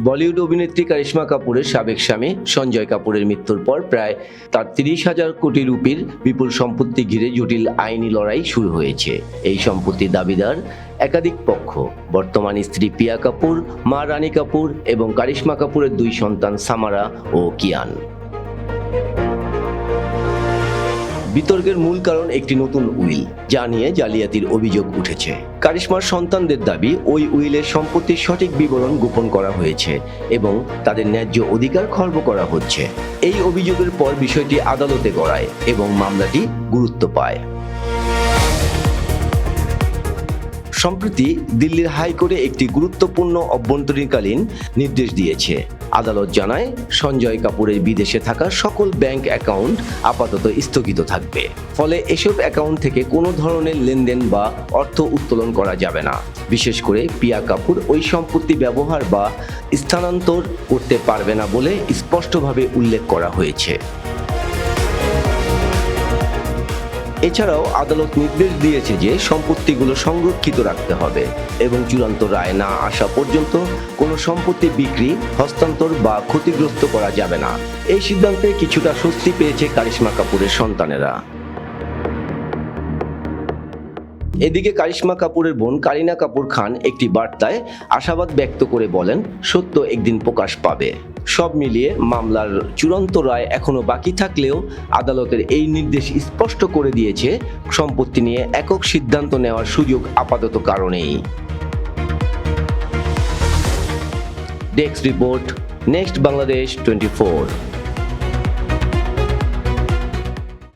বলিউড অভিনেত্রী কারিশমা কাপুরের সাবেক স্বামী সঞ্জয় কাপুরের মৃত্যুর পর প্রায় তার 30,000 কোটি রুপির বিপুল সম্পত্তি ঘিরে জটিল আইনি লড়াই শুরু হয়েছে। এই সম্পত্তির দাবিদার একাধিক পক্ষ। বর্তমান স্ত্রী পিয়া কাপুর, মা রানী কাপুর এবং কারিশমা কাপুরের 2 সন্তান সামারা ও কিয়ান। বিতর্কের মূল কারণ একটি নতুন উইল, যা নিয়ে জালিয়াতির অভিযোগ উঠেছে। কারিশমার সন্তানদের দাবি, ওই উইলের সম্পত্তির সঠিক বিবরণ গোপন করা হয়েছে এবং তাদের ন্যায্য অধিকার খর্ব করা হচ্ছে। এই অভিযোগের পর বিষয়টি আদালতে গড়ায় এবং মামলাটি গুরুত্ব পায়। সম্প্রতি দিল্লির হাইকোর্টে একটি গুরুত্বপূর্ণ অভ্যন্তরীণকালীন নির্দেশ দিয়েছে। আদালত জানায়, সঞ্জয় কাপুরের বিদেশে থাকা সকল ব্যাংক অ্যাকাউন্ট আপাতত স্থগিত থাকবে। ফলে এসব অ্যাকাউন্ট থেকে কোনো ধরনের লেনদেন বা অর্থ উত্তোলন করা যাবে না। বিশেষ করে পিয়া কাপুর ওই সম্পত্তি ব্যবহার বা স্থানান্তর করতে পারবে না বলে স্পষ্টভাবে উল্লেখ করা হয়েছে। এছাড়াও আদালত নির্দেশ দিয়েছে যে সম্পত্তিগুলো সংরক্ষিত রাখতে হবে এবং চূড়ান্ত রায় না আসা পর্যন্ত কোনো সম্পত্তি বিক্রি, হস্তান্তর বা ক্ষতিগ্রস্ত করা যাবে না। এই সিদ্ধান্তে কিছুটা স্বস্তি পেয়েছে কারিশমা কাপুরের সন্তানেরা। এদিকে কারিশমা কাপুরের বোন কারিনা কাপুর খান একটি বার্তায় আশাবাদ ব্যক্ত করে বলেন, সত্য একদিন প্রকাশ পাবে। সব মিলিয়ে মামলার চূড়ান্ত রায় এখনো বাকি থাকলেও আদালতের এই নির্দেশ স্পষ্ট করে দিয়েছে, সম্পত্তি নিয়ে একক সিদ্ধান্ত নেওয়ার সুযোগ আপাতত কারণেই। Desk report, next Bangladesh 24।